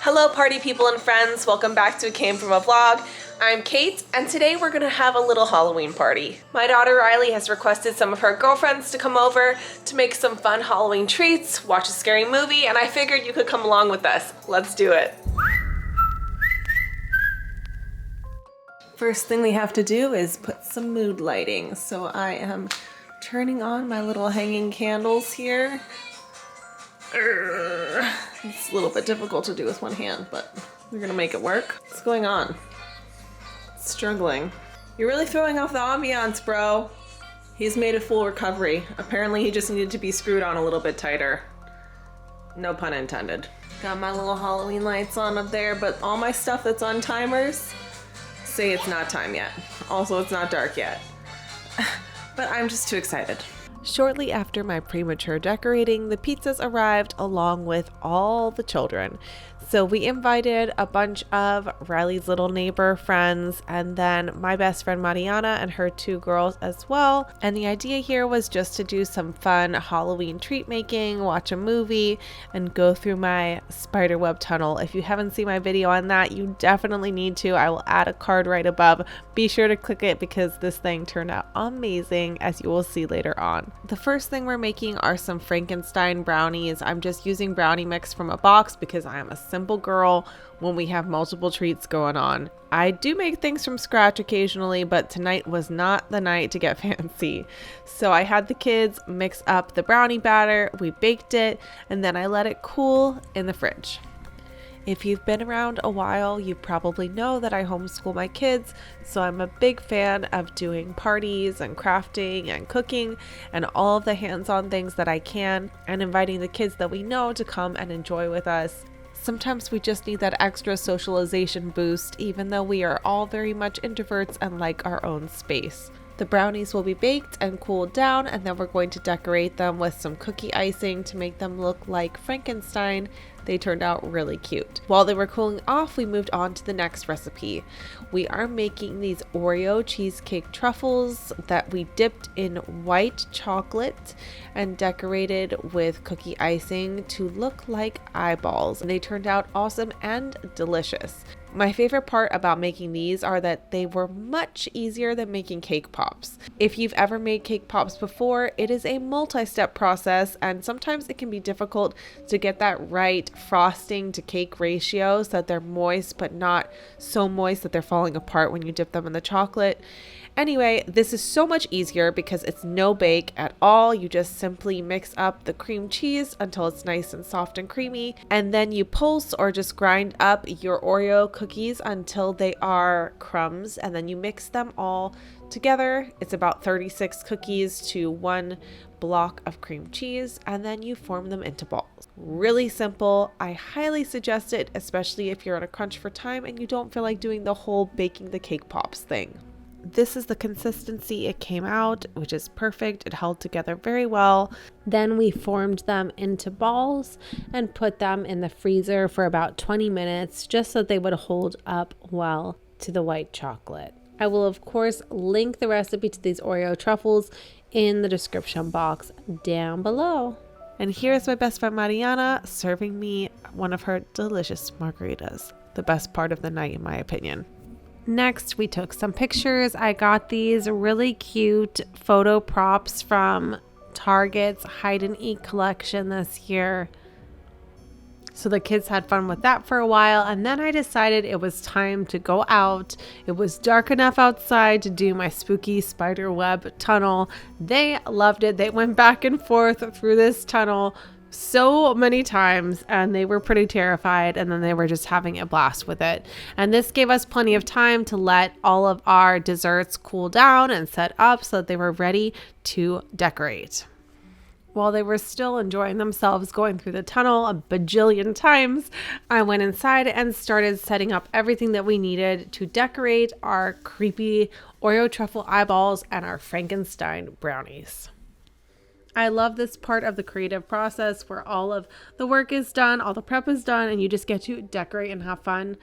Hello party people and friends, welcome back to It Came From a Vlog. I'm Kate, and today we're gonna have a little Halloween party. My daughter Riley has requested some of her girlfriends to come over to make some fun Halloween treats, watch a scary movie, and I figured you could come along with us. Let's do it. First thing we have to do is put some mood lighting. So I am turning on my little hanging candles here. It's a little bit difficult to do with one hand, but we're gonna make it work. What's going on? Struggling. You're really throwing off the ambiance, bro. He's made a full recovery. Apparently he just needed to be screwed on a little bit tighter. No pun intended. Got my little Halloween lights on up there, but all my stuff that's on timers say it's not time yet. Also, it's not dark yet. But I'm just too excited. Shortly after my premature decorating, the pizzas arrived along with all the children. So we invited a bunch of Riley's little neighbor friends and then my best friend Mariana and her two girls as well. And the idea here was just to do some fun Halloween treat making, watch a movie, and go through my spiderweb tunnel. If you haven't seen my video on that, you definitely need to. I will add a card right above. Be sure to click it because this thing turned out amazing, as you will see later on. The first thing we're making are some Frankenstein brownies. I'm just using brownie mix from a box because I am a simple girl when we have multiple treats going on. I do make things from scratch occasionally, but tonight was not the night to get fancy. So I had the kids mix up the brownie batter, we baked it, and then I let it cool in the fridge. If you've been around a while, you probably know that I homeschool my kids, so I'm a big fan of doing parties and crafting and cooking and all of the hands-on things that I can, and inviting the kids that we know to come and enjoy with us. Sometimes we just need that extra socialization boost, even though we are all very much introverts and like our own space. The brownies will be baked and cooled down, and then we're going to decorate them with some cookie icing to make them look like Frankenstein. They turned out really cute. While they were cooling off, we moved on to the next recipe. We are making these Oreo cheesecake truffles that we dipped in white chocolate and decorated with cookie icing to look like eyeballs. And they turned out awesome and delicious. My favorite part about making these are that they were much easier than making cake pops. If you've ever made cake pops before, it is a multi-step process, and sometimes it can be difficult to get that right frosting to cake ratio so that they're moist but not so moist that they're falling apart when you dip them in the chocolate. Anyway, this is so much easier because it's no bake at all. You just simply mix up the cream cheese until it's nice and soft and creamy, and then you pulse or just grind up your Oreo cookies until they are crumbs, and then you mix them all together. It's about 36 cookies to one block of cream cheese, and then you form them into balls. Really simple. I highly suggest it, especially if you're on a crunch for time and you don't feel like doing the whole baking the cake pops thing. This is the consistency it came out, which is perfect. It held together very well. Then we formed them into balls and put them in the freezer for about 20 minutes just so they would hold up well to the white chocolate. I will of course link the recipe to these Oreo truffles in the description box down below. And here's my best friend Mariana serving me one of her delicious margaritas. The best part of the night in my opinion. Next, we took some pictures. I got these really cute photo props from Target's Hide and Eat collection this year. So the kids had fun with that for a while, and then I decided it was time to go out. It was dark enough outside to do my spooky spider web tunnel. They loved it. They went back and forth through this tunnel so many times, and they were pretty terrified, and then they were just having a blast with it. And this gave us plenty of time to let all of our desserts cool down and set up so that they were ready to decorate. While they were still enjoying themselves going through the tunnel a bajillion times, I went inside and started setting up everything that we needed to decorate our creepy Oreo truffle eyeballs and our Frankenstein brownies. I love this part of the creative process where all of the work is done, all the prep is done, and you just get to decorate and have fun.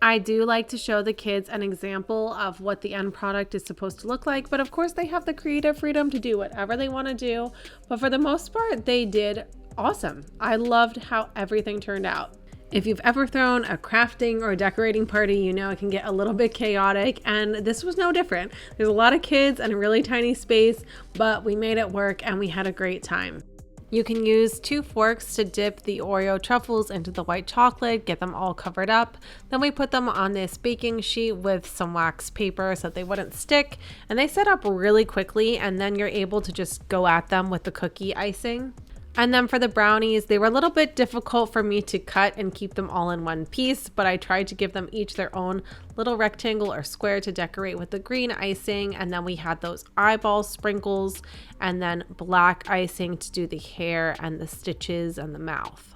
I do like to show the kids an example of what the end product is supposed to look like, but of course they have the creative freedom to do whatever they want to do. But for the most part, they did awesome. I loved how everything turned out. If you've ever thrown a crafting or decorating party, you know it can get a little bit chaotic, and this was no different. There's a lot of kids and a really tiny space, but we made it work and we had a great time. You can use 2 forks to dip the Oreo truffles into the white chocolate, get them all covered up. Then we put them on this baking sheet with some wax paper so that they wouldn't stick, and they set up really quickly, and then you're able to just go at them with the cookie icing. And then for the brownies, they were a little bit difficult for me to cut and keep them all in one piece, but I tried to give them each their own little rectangle or square to decorate with the green icing. And then we had those eyeball sprinkles and then black icing to do the hair and the stitches and the mouth.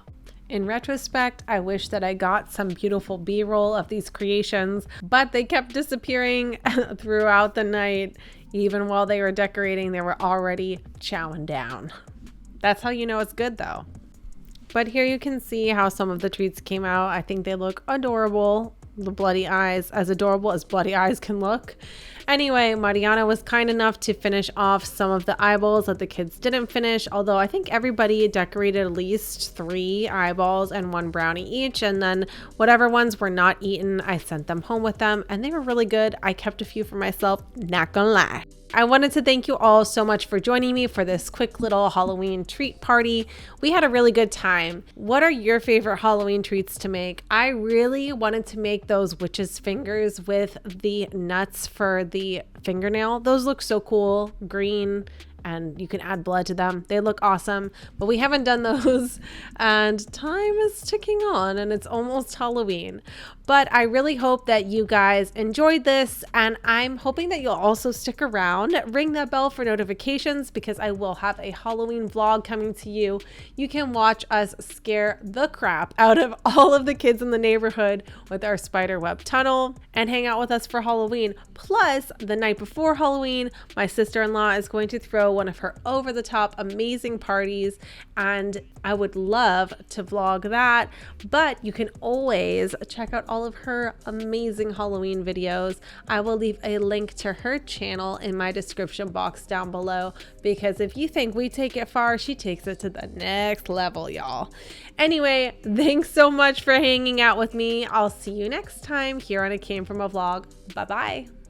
In retrospect, I wish that I got some beautiful B-roll of these creations, but they kept disappearing throughout the night. Even while they were decorating, they were already chowing down. That's how you know it's good though. But here you can see how some of the treats came out. I think they look adorable. The bloody eyes, as adorable as bloody eyes can look. Anyway, Mariana was kind enough to finish off some of the eyeballs that the kids didn't finish, although I think everybody decorated at least 3 eyeballs and 1 brownie each, and then whatever ones were not eaten, I sent them home with them, and they were really good. I kept a few for myself, not gonna lie. I wanted to thank you all so much for joining me for this quick little Halloween treat party. We had a really good time. What are your favorite Halloween treats to make? I really wanted to make those witch's fingers with the nuts for the fingernail. Those look so cool, green, and you can add blood to them. They look awesome, but we haven't done those, and time is ticking on and it's almost Halloween. But I really hope that you guys enjoyed this, and I'm hoping that you'll also stick around. Ring that bell for notifications because I will have a Halloween vlog coming to you. You can watch us scare the crap out of all of the kids in the neighborhood with our spiderweb tunnel and hang out with us for Halloween. Plus, the night before Halloween, my sister-in-law is going to throw one of her over-the-top amazing parties, and I would love to vlog that. But you can always check out all of her amazing Halloween videos. I will leave a link to her channel in my description box down below, because if you think we take it far, she takes it to the next level, y'all. Anyway, thanks so much for hanging out with me. I'll see you next time here on It Came From a Vlog. Bye bye.